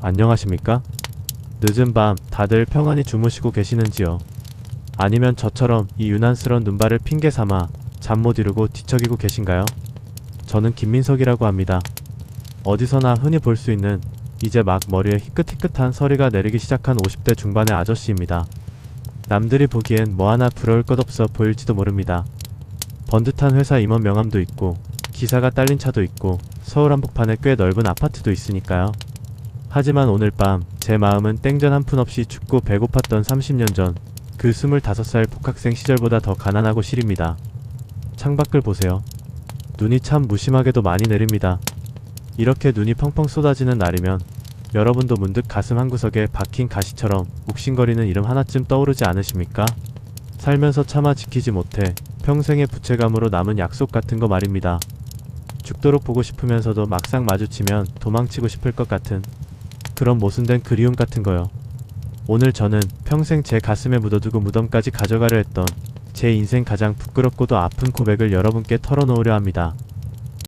안녕하십니까? 늦은 밤 다들 평안히 주무시고 계시는지요? 아니면 저처럼 이 유난스런 눈발을 핑계 삼아 잠 못 이루고 뒤척이고 계신가요? 저는 김민석이라고 합니다. 어디서나 흔히 볼 수 있는 이제 막 머리에 희끗희끗한 서리가 내리기 시작한 50대 중반의 아저씨입니다. 남들이 보기엔 뭐 하나 부러울 것 없어 보일지도 모릅니다. 번듯한 회사 임원 명함도 있고 기사가 딸린 차도 있고 서울 한복판에 꽤 넓은 아파트도 있으니까요. 하지만 오늘 밤 제 마음은 땡전 한 푼 없이 춥고 배고팠던 30년 전 그 25살 복학생 시절보다 더 가난하고 시립니다. 창밖을 보세요. 눈이 참 무심하게도 많이 내립니다. 이렇게 눈이 펑펑 쏟아지는 날이면 여러분도 문득 가슴 한구석에 박힌 가시처럼 욱신거리는 이름 하나쯤 떠오르지 않으십니까? 살면서 차마 지키지 못해 평생의 부채감으로 남은 약속 같은 거 말입니다. 죽도록 보고 싶으면서도 막상 마주치면 도망치고 싶을 것 같은 그런 모순된 그리움 같은 거요. 오늘 저는 평생 제 가슴에 묻어두고 무덤까지 가져가려 했던 제 인생 가장 부끄럽고도 아픈 고백을 여러분께 털어놓으려 합니다.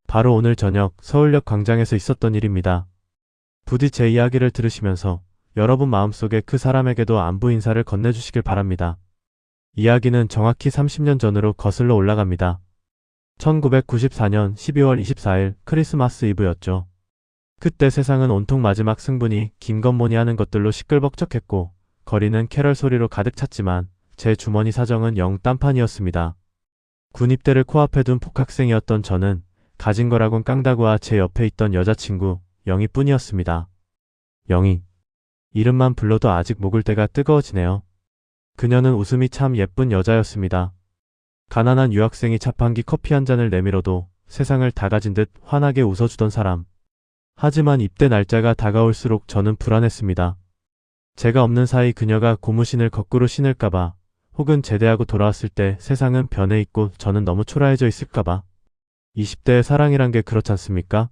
바로 오늘 저녁 서울역 광장에서 있었던 일입니다. 부디 제 이야기를 들으시면서 여러분 마음속에 그 사람에게도 안부 인사를 건네주시길 바랍니다. 이야기는 정확히 30년 전으로 거슬러 올라갑니다. 1994년 12월 24일 크리스마스 이브였죠. 그때 세상은 온통 마지막 승분이 김건모니 하는 것들로 시끌벅적했고 거리는 캐럴 소리로 가득 찼지만 제 주머니 사정은 영 딴판이었습니다. 군입대를 코앞에 둔 복학생이었던 저는 가진 거라곤 깡다구와 제 옆에 있던 여자친구 영희 뿐이었습니다. 영희. 이름만 불러도 아직 목을대가 뜨거워지네요. 그녀는 웃음이 참 예쁜 여자였습니다. 가난한 유학생이 자판기 커피 한 잔을 내밀어도 세상을 다 가진 듯 환하게 웃어주던 사람. 하지만 입대 날짜가 다가올수록 저는 불안했습니다. 제가 없는 사이 그녀가 고무신을 거꾸로 신을까봐 혹은 제대하고 돌아왔을 때 세상은 변해 있고 저는 너무 초라해져 있을까봐. 20대의 사랑이란 게 그렇지 않습니까?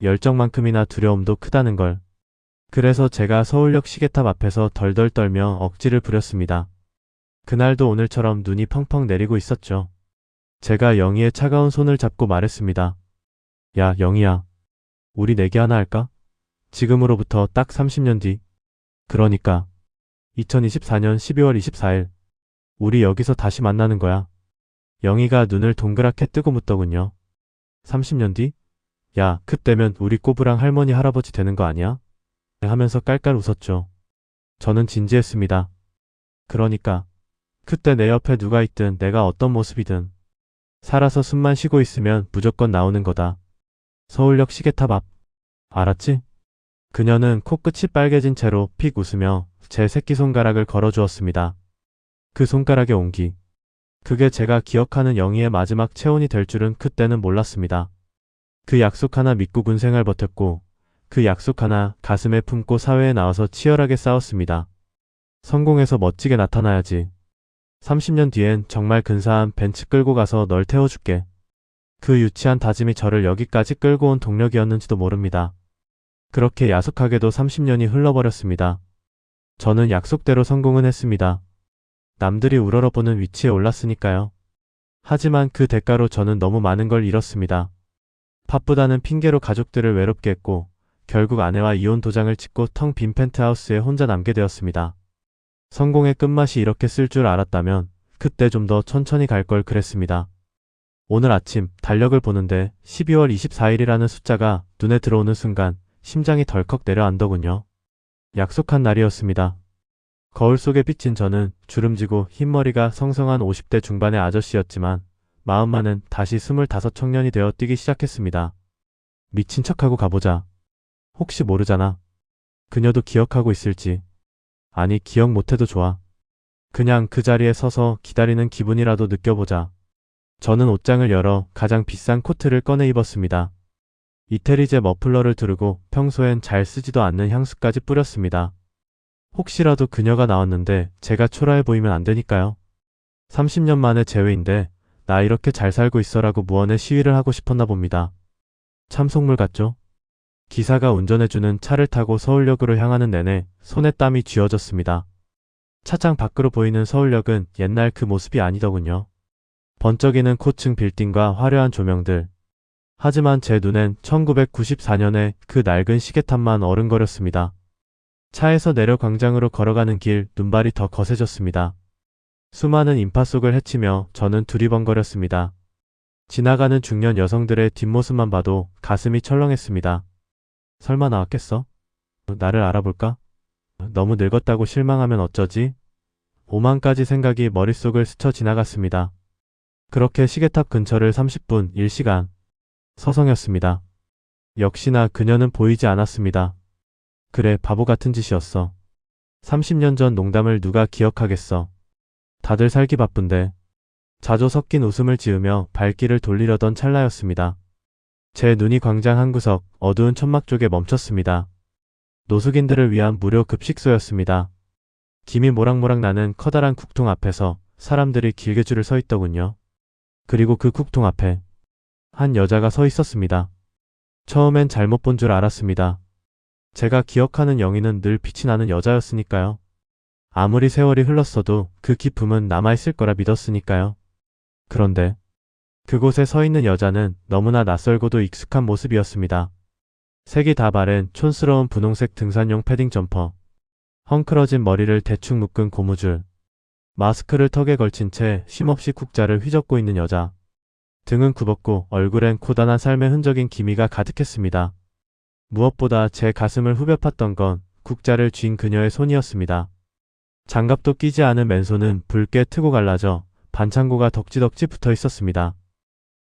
열정만큼이나 두려움도 크다는 걸. 그래서 제가 서울역 시계탑 앞에서 덜덜 떨며 억지를 부렸습니다. 그날도 오늘처럼 눈이 펑펑 내리고 있었죠. 제가 영희의 차가운 손을 잡고 말했습니다. 야, 영희야. 우리 내기 하나 할까? 지금으로부터 딱 30년 뒤. 그러니까 2024년 12월 24일. 우리 여기서 다시 만나는 거야. 영희가 눈을 동그랗게 뜨고 묻더군요. 30년 뒤? 야, 그때면 우리 꼬부랑 할머니 할아버지 되는 거 아니야? 하면서 깔깔 웃었죠. 저는 진지했습니다. 그러니까 그때 내 옆에 누가 있든 내가 어떤 모습이든 살아서 숨만 쉬고 있으면 무조건 나오는 거다. 서울역 시계탑 앞. 알았지? 그녀는 코끝이 빨개진 채로 픽 웃으며 제 새끼손가락을 걸어주었습니다. 그 손가락의 온기. 그게 제가 기억하는 영희의 마지막 체온이 될 줄은 그때는 몰랐습니다. 그 약속 하나 믿고 군생활 버텼고 그 약속 하나 가슴에 품고 사회에 나와서 치열하게 싸웠습니다. 성공해서 멋지게 나타나야지. 30년 뒤엔 정말 근사한 벤츠 끌고 가서 널 태워줄게. 그 유치한 다짐이 저를 여기까지 끌고 온 동력이었는지도 모릅니다. 그렇게 야속하게도 30년이 흘러버렸습니다. 저는 약속대로 성공은 했습니다. 남들이 우러러보는 위치에 올랐으니까요. 하지만 그 대가로 저는 너무 많은 걸 잃었습니다. 바쁘다는 핑계로 가족들을 외롭게 했고 결국 아내와 이혼 도장을 찍고 텅 빈 펜트하우스에 혼자 남게 되었습니다. 성공의 끝맛이 이렇게 쓸 줄 알았다면 그때 좀 더 천천히 갈 걸 그랬습니다. 오늘 아침 달력을 보는데 12월 24일이라는 숫자가 눈에 들어오는 순간 심장이 덜컥 내려앉더군요. 약속한 날이었습니다. 거울 속에 비친 저는 주름지고 흰머리가 성성한 50대 중반의 아저씨였지만 마음만은 다시 25 청년이 되어 뛰기 시작했습니다. 미친 척하고 가보자. 혹시 모르잖아. 그녀도 기억하고 있을지. 아니, 기억 못해도 좋아. 그냥 그 자리에 서서 기다리는 기분이라도 느껴보자. 저는 옷장을 열어 가장 비싼 코트를 꺼내 입었습니다. 이태리제 머플러를 두르고 평소엔 잘 쓰지도 않는 향수까지 뿌렸습니다. 혹시라도 그녀가 나왔는데 제가 초라해 보이면 안 되니까요. 30년 만에 재회인데 나 이렇게 잘 살고 있어라고 무언의 시위를 하고 싶었나 봅니다. 참 속물 같죠? 기사가 운전해주는 차를 타고 서울역으로 향하는 내내 손에 땀이 쥐어졌습니다. 차장 밖으로 보이는 서울역은 옛날 그 모습이 아니더군요. 번쩍이는 고층 빌딩과 화려한 조명들. 하지만 제 눈엔 1994년의 그 낡은 시계탑만 어른거렸습니다. 차에서 내려 광장으로 걸어가는 길 눈발이 더 거세졌습니다. 수많은 인파 속을 헤치며 저는 두리번거렸습니다. 지나가는 중년 여성들의 뒷모습만 봐도 가슴이 철렁했습니다. 설마 나왔겠어? 나를 알아볼까? 너무 늙었다고 실망하면 어쩌지? 오만가지 생각이 머릿속을 스쳐 지나갔습니다. 그렇게 시계탑 근처를 30분 1시간 서성였습니다. 역시나 그녀는 보이지 않았습니다. 그래, 바보 같은 짓이었어. 30년 전 농담을 누가 기억하겠어. 다들 살기 바쁜데. 자조 섞인 웃음을 지으며 발길을 돌리려던 찰나였습니다. 제 눈이 광장 한 구석 어두운 천막 쪽에 멈췄습니다. 노숙인들을 위한 무료 급식소였습니다. 김이 모락모락 나는 커다란 국통 앞에서 사람들이 길게 줄을 서 있더군요. 그리고 그 국통 앞에 한 여자가 서 있었습니다. 처음엔 잘못 본 줄 알았습니다. 제가 기억하는 영희는 늘 빛이 나는 여자였으니까요. 아무리 세월이 흘렀어도 그 기품은 남아있을 거라 믿었으니까요. 그런데 그곳에 서 있는 여자는 너무나 낯설고도 익숙한 모습이었습니다. 색이 다 바른 촌스러운 분홍색 등산용 패딩 점퍼, 헝클어진 머리를 대충 묶은 고무줄, 마스크를 턱에 걸친 채 쉼없이 국자를 휘젓고 있는 여자. 등은 굽었고 얼굴엔 고단한 삶의 흔적인 기미가 가득했습니다. 무엇보다 제 가슴을 후벼 팠던 건 국자를 쥔 그녀의 손이었습니다. 장갑도 끼지 않은 맨손은 붉게 트고 갈라져 반창고가 덕지덕지 붙어 있었습니다.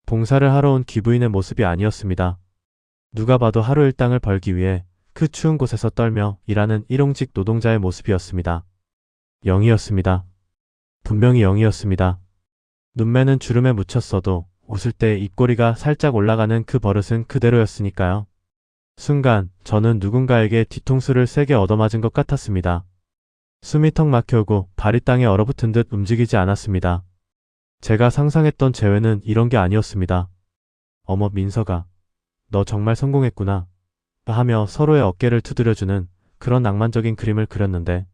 봉사를 하러 온 귀부인의 모습이 아니었습니다. 누가 봐도 하루 일당을 벌기 위해 그 추운 곳에서 떨며 일하는 일용직 노동자의 모습이었습니다. 영희였습니다. 분명히 영희였습니다. 눈매는 주름에 묻혔어도 웃을 때 입꼬리가 살짝 올라가는 그 버릇은 그대로였으니까요. 순간 저는 누군가에게 뒤통수를 세게 얻어맞은 것 같았습니다. 숨이 턱 막혀오고 발이 땅에 얼어붙은 듯 움직이지 않았습니다. 제가 상상했던 재회는 이런 게 아니었습니다. 어머 민서가, 너 정말 성공했구나 하며 서로의 어깨를 두드려주는 그런 낭만적인 그림을 그렸는데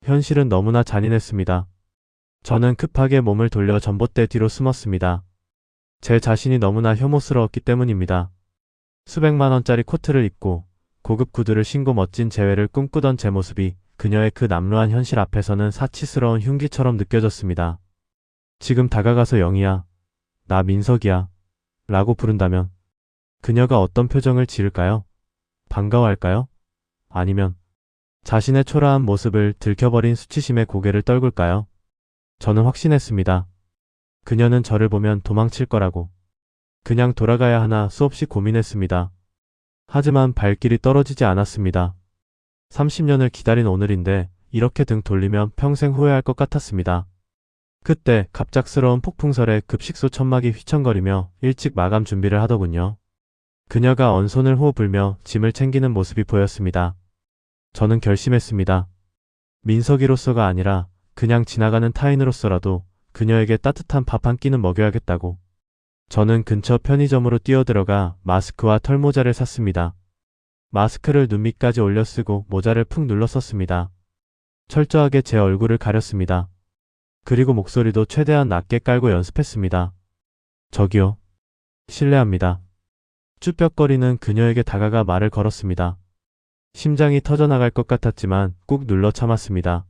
현실은 너무나 잔인했습니다. 저는 급하게 몸을 돌려 전봇대 뒤로 숨었습니다. 제 자신이 너무나 혐오스러웠기 때문입니다. 수백만 원짜리 코트를 입고 고급 구두를 신고 멋진 재회를 꿈꾸던 제 모습이 그녀의 그 남루한 현실 앞에서는 사치스러운 흉기처럼 느껴졌습니다. 지금 다가가서 영희야, 나 민석이야 라고 부른다면 그녀가 어떤 표정을 지을까요? 반가워할까요? 아니면 자신의 초라한 모습을 들켜버린 수치심에 고개를 떨굴까요? 저는 확신했습니다. 그녀는 저를 보면 도망칠 거라고. 그냥 돌아가야 하나 수없이 고민했습니다. 하지만 발길이 떨어지지 않았습니다. 30년을 기다린 오늘인데 이렇게 등 돌리면 평생 후회할 것 같았습니다. 그때 갑작스러운 폭풍설에 급식소 천막이 휘청거리며 일찍 마감 준비를 하더군요. 그녀가 언손을 호흡 불며 짐을 챙기는 모습이 보였습니다. 저는 결심했습니다. 민석이로서가 아니라 그냥 지나가는 타인으로서라도 그녀에게 따뜻한 밥 한 끼는 먹여야겠다고. 저는 근처 편의점으로 뛰어들어가 마스크와 털모자를 샀습니다. 마스크를 눈 밑까지 올려 쓰고 모자를 푹 눌러 썼습니다. 철저하게 제 얼굴을 가렸습니다. 그리고 목소리도 최대한 낮게 깔고 연습했습니다. 저기요. 실례합니다. 쭈뼛거리는 그녀에게 다가가 말을 걸었습니다. 심장이 터져나갈 것 같았지만 꾹 눌러 참았습니다.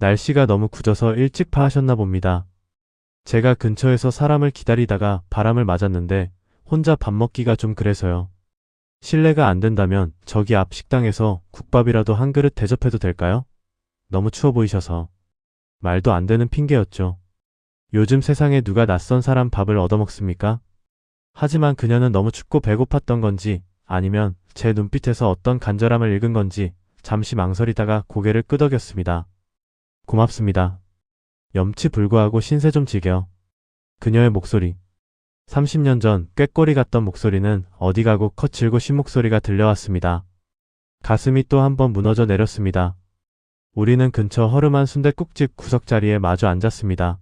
날씨가 너무 굳어서 일찍 파하셨나 봅니다. 제가 근처에서 사람을 기다리다가 바람을 맞았는데 혼자 밥 먹기가 좀 그래서요. 실례가 안 된다면 저기 앞 식당에서 국밥이라도 한 그릇 대접해도 될까요? 너무 추워 보이셔서. 말도 안 되는 핑계였죠. 요즘 세상에 누가 낯선 사람 밥을 얻어먹습니까? 하지만 그녀는 너무 춥고 배고팠던 건지 아니면 제 눈빛에서 어떤 간절함을 읽은 건지 잠시 망설이다가 고개를 끄덕였습니다. 고맙습니다. 염치 불구하고 신세 좀 지겨. 그녀의 목소리. 30년 전 꾀꼬리 같던 목소리는 어디 가고 거칠고 쉰 목소리가 들려왔습니다. 가슴이 또 한 번 무너져 내렸습니다. 우리는 근처 허름한 순댓국집 구석자리에 마주 앉았습니다.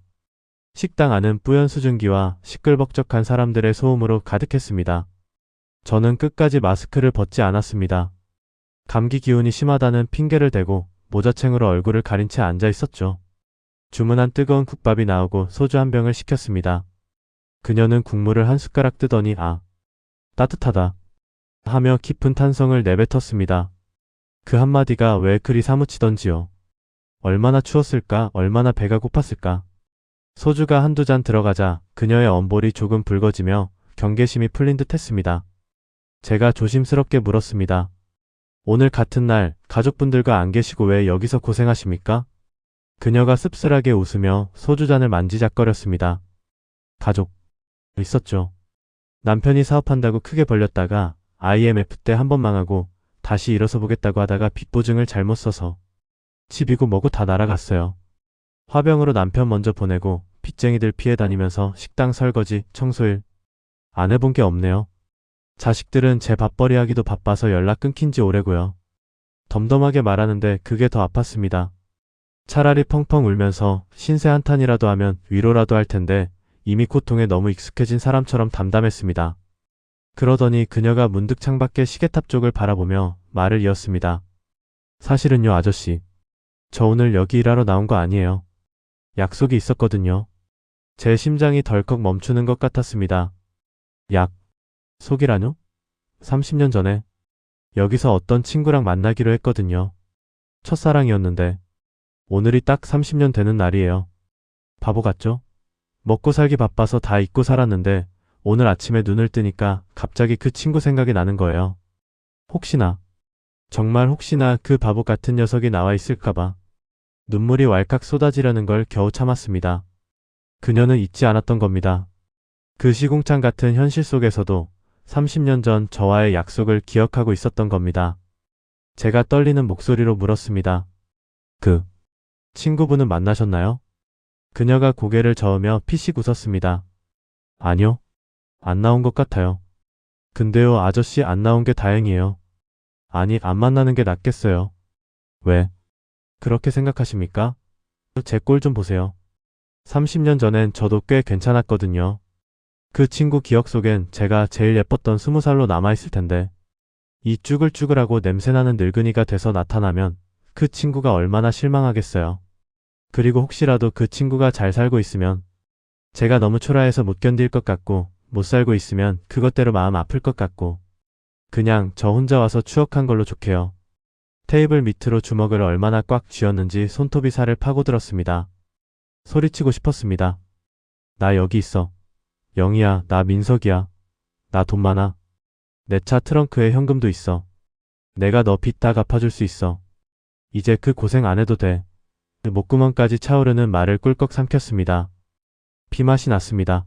식당 안은 뿌연 수증기와 시끌벅적한 사람들의 소음으로 가득했습니다. 저는 끝까지 마스크를 벗지 않았습니다. 감기 기운이 심하다는 핑계를 대고 모자챙으로 얼굴을 가린 채 앉아 있었죠. 주문한 뜨거운 국밥이 나오고 소주 한 병을 시켰습니다. 그녀는 국물을 한 숟가락 뜨더니 따뜻하다 하며 깊은 탄성을 내뱉었습니다. 그 한마디가 왜 그리 사무치던지요. 얼마나 추웠을까, 얼마나 배가 고팠을까. 소주가 한두 잔 들어가자 그녀의 엄볼이 조금 붉어지며 경계심이 풀린 듯 했습니다. 제가 조심스럽게 물었습니다. 오늘 같은 날 가족분들과 안 계시고 왜 여기서 고생하십니까? 그녀가 씁쓸하게 웃으며 소주잔을 만지작거렸습니다. 가족 있었죠. 남편이 사업한다고 크게 벌렸다가 IMF 때 한 번 망하고 다시 일어서 보겠다고 하다가 빚보증을 잘못 써서 집이고 뭐고 다 날아갔어요. 화병으로 남편 먼저 보내고 빚쟁이들 피해 다니면서 식당 설거지, 청소일 안 해본 게 없네요. 자식들은 제 밥벌이 하기도 바빠서 연락 끊긴 지 오래고요. 덤덤하게 말하는데 그게 더 아팠습니다. 차라리 펑펑 울면서 신세 한탄이라도 하면 위로라도 할 텐데 이미 고통에 너무 익숙해진 사람처럼 담담했습니다. 그러더니 그녀가 문득 창밖의 시계탑 쪽을 바라보며 말을 이었습니다. 사실은요, 아저씨. 저 오늘 여기 일하러 나온 거 아니에요. 약속이 있었거든요. 제 심장이 덜컥 멈추는 것 같았습니다. 속이라뇨? 30년 전에 여기서 어떤 친구랑 만나기로 했거든요. 첫사랑이었는데 오늘이 딱 30년 되는 날이에요. 바보 같죠? 먹고 살기 바빠서 다 잊고 살았는데 오늘 아침에 눈을 뜨니까 갑자기 그 친구 생각이 나는 거예요. 혹시나, 정말 혹시나 그 바보 같은 녀석이 나와 있을까봐 눈물이 왈칵 쏟아지려는 걸 겨우 참았습니다. 그녀는 잊지 않았던 겁니다. 그 시궁창 같은 현실 속에서도 30년 전 저와의 약속을 기억하고 있었던 겁니다. 제가 떨리는 목소리로 물었습니다. 그 친구분은 만나셨나요? 그녀가 고개를 저으며 피식 웃었습니다. 아니요. 안 나온 것 같아요. 근데요, 아저씨 안 나온 게 다행이에요. 아니, 안 만나는 게 낫겠어요. 왜? 그렇게 생각하십니까? 제 꼴 좀 보세요. 30년 전엔 저도 꽤 괜찮았거든요. 그 친구 기억 속엔 제가 제일 예뻤던 20살로 남아있을 텐데 이 쭈글쭈글하고 냄새나는 늙은이가 돼서 나타나면 그 친구가 얼마나 실망하겠어요. 그리고 혹시라도 그 친구가 잘 살고 있으면 제가 너무 초라해서 못 견딜 것 같고 못 살고 있으면 그것대로 마음 아플 것 같고 그냥 저 혼자 와서 추억한 걸로 좋게요. 테이블 밑으로 주먹을 얼마나 꽉 쥐었는지 손톱이 살을 파고들었습니다. 소리치고 싶었습니다. 나 여기 있어. 영희야, 나 민석이야. 나 돈 많아. 내 차 트렁크에 현금도 있어. 내가 너 빚 다 갚아줄 수 있어. 이제 그 고생 안 해도 돼. 목구멍까지 차오르는 말을 꿀꺽 삼켰습니다. 피맛이 났습니다.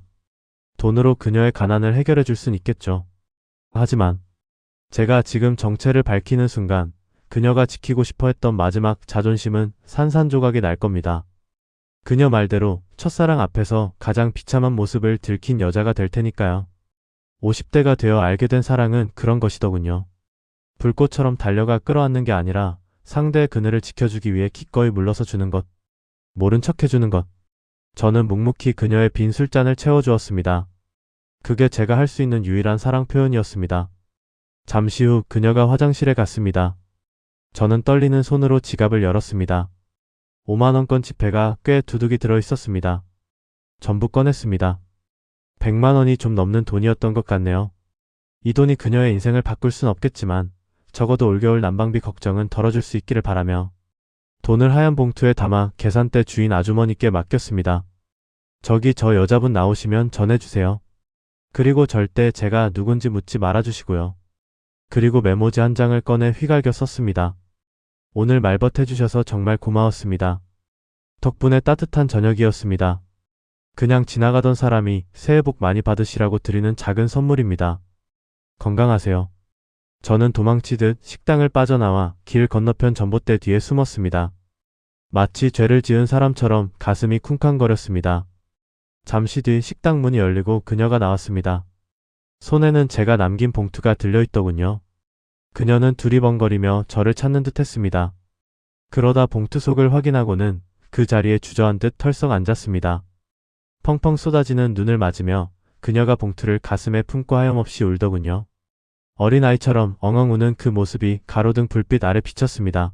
돈으로 그녀의 가난을 해결해 줄 순 있겠죠. 하지만 제가 지금 정체를 밝히는 순간 그녀가 지키고 싶어 했던 마지막 자존심은 산산조각이 날 겁니다. 그녀 말대로 첫사랑 앞에서 가장 비참한 모습을 들킨 여자가 될 테니까요. 50대가 되어 알게 된 사랑은 그런 것이더군요. 불꽃처럼 달려가 끌어안는 게 아니라 상대의 그늘을 지켜주기 위해 기꺼이 물러서 주는 것. 모른 척 해주는 것. 저는 묵묵히 그녀의 빈 술잔을 채워주었습니다. 그게 제가 할 수 있는 유일한 사랑 표현이었습니다. 잠시 후 그녀가 화장실에 갔습니다. 저는 떨리는 손으로 지갑을 열었습니다. 5만원권 지폐가 꽤 두둑이 들어있었습니다. 전부 꺼냈습니다. 100만원이 좀 넘는 돈이었던 것 같네요. 이 돈이 그녀의 인생을 바꿀 순 없겠지만 적어도 올겨울 난방비 걱정은 덜어줄 수 있기를 바라며 돈을 하얀 봉투에 담아 계산대 주인 아주머니께 맡겼습니다. 저기 저 여자분 나오시면 전해주세요. 그리고 절대 제가 누군지 묻지 말아주시고요. 그리고 메모지 한 장을 꺼내 휘갈겨 썼습니다. 오늘 말벗해주셔서 정말 고마웠습니다. 덕분에 따뜻한 저녁이었습니다. 그냥 지나가던 사람이 새해 복 많이 받으시라고 드리는 작은 선물입니다. 건강하세요. 저는 도망치듯 식당을 빠져나와 길 건너편 전봇대 뒤에 숨었습니다. 마치 죄를 지은 사람처럼 가슴이 쿵쾅거렸습니다. 잠시 뒤 식당 문이 열리고 그녀가 나왔습니다. 손에는 제가 남긴 봉투가 들려있더군요. 그녀는 두리번거리며 저를 찾는 듯 했습니다. 그러다 봉투 속을 확인하고는 그 자리에 주저앉은 듯 털썩 앉았습니다. 펑펑 쏟아지는 눈을 맞으며 그녀가 봉투를 가슴에 품고 하염없이 울더군요. 어린아이처럼 엉엉 우는 그 모습이 가로등 불빛 아래 비쳤습니다.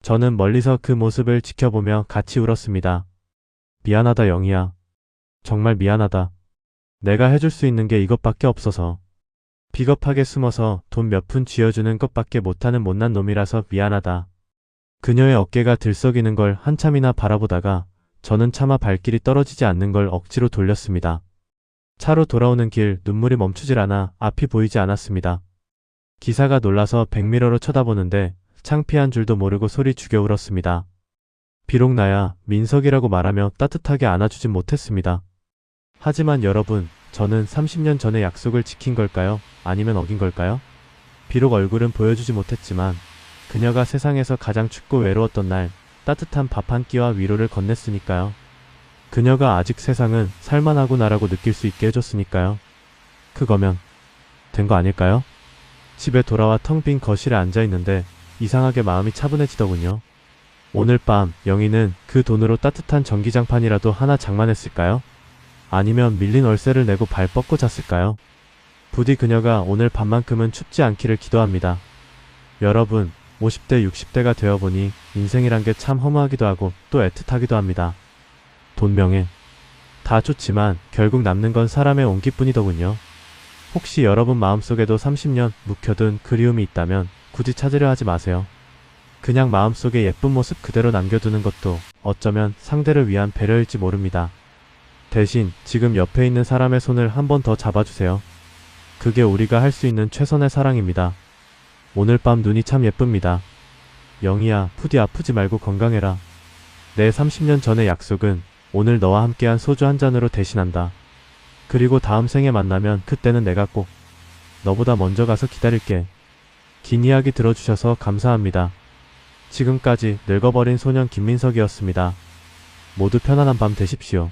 저는 멀리서 그 모습을 지켜보며 같이 울었습니다. 미안하다 영희야. 정말 미안하다. 내가 해줄 수 있는 게 이것밖에 없어서. 비겁하게 숨어서 돈 몇 푼 쥐어주는 것밖에 못하는 못난 놈이라서 미안하다. 그녀의 어깨가 들썩이는 걸 한참이나 바라보다가 저는 차마 발길이 떨어지지 않는 걸 억지로 돌렸습니다. 차로 돌아오는 길 눈물이 멈추질 않아 앞이 보이지 않았습니다. 기사가 놀라서 백미러로 쳐다보는데 창피한 줄도 모르고 소리 죽여 울었습니다. 비록 나야 민석이라고 말하며 따뜻하게 안아주진 못했습니다. 하지만 여러분, 저는 30년 전에 약속을 지킨 걸까요? 아니면 어긴 걸까요? 비록 얼굴은 보여주지 못했지만 그녀가 세상에서 가장 춥고 외로웠던 날 따뜻한 밥 한 끼와 위로를 건넸으니까요. 그녀가 아직 세상은 살만하구나라고 느낄 수 있게 해줬으니까요. 그거면 된 거 아닐까요? 집에 돌아와 텅 빈 거실에 앉아있는데 이상하게 마음이 차분해지더군요. 오늘 밤 영희는 그 돈으로 따뜻한 전기장판이라도 하나 장만했을까요? 아니면 밀린 월세를 내고 발 뻗고 잤을까요? 부디 그녀가 오늘 밤만큼은 춥지 않기를 기도합니다. 여러분, 50대 60대가 되어보니 인생이란 게 참 허무하기도 하고 또 애틋하기도 합니다. 돈 명예 다 좋지만 결국 남는 건 사람의 온기뿐이더군요. 혹시 여러분 마음속에도 30년 묵혀둔 그리움이 있다면 굳이 찾으려 하지 마세요. 그냥 마음속에 예쁜 모습 그대로 남겨두는 것도 어쩌면 상대를 위한 배려일지 모릅니다. 대신 지금 옆에 있는 사람의 손을 한 번 더 잡아주세요. 그게 우리가 할 수 있는 최선의 사랑입니다. 오늘 밤 눈이 참 예쁩니다. 영희야, 부디 아프지 말고 건강해라. 내 30년 전의 약속은 오늘 너와 함께한 소주 한 잔으로 대신한다. 그리고 다음 생에 만나면 그때는 내가 꼭 너보다 먼저 가서 기다릴게. 긴 이야기 들어주셔서 감사합니다. 지금까지 늙어버린 소년 김민석이었습니다. 모두 편안한 밤 되십시오.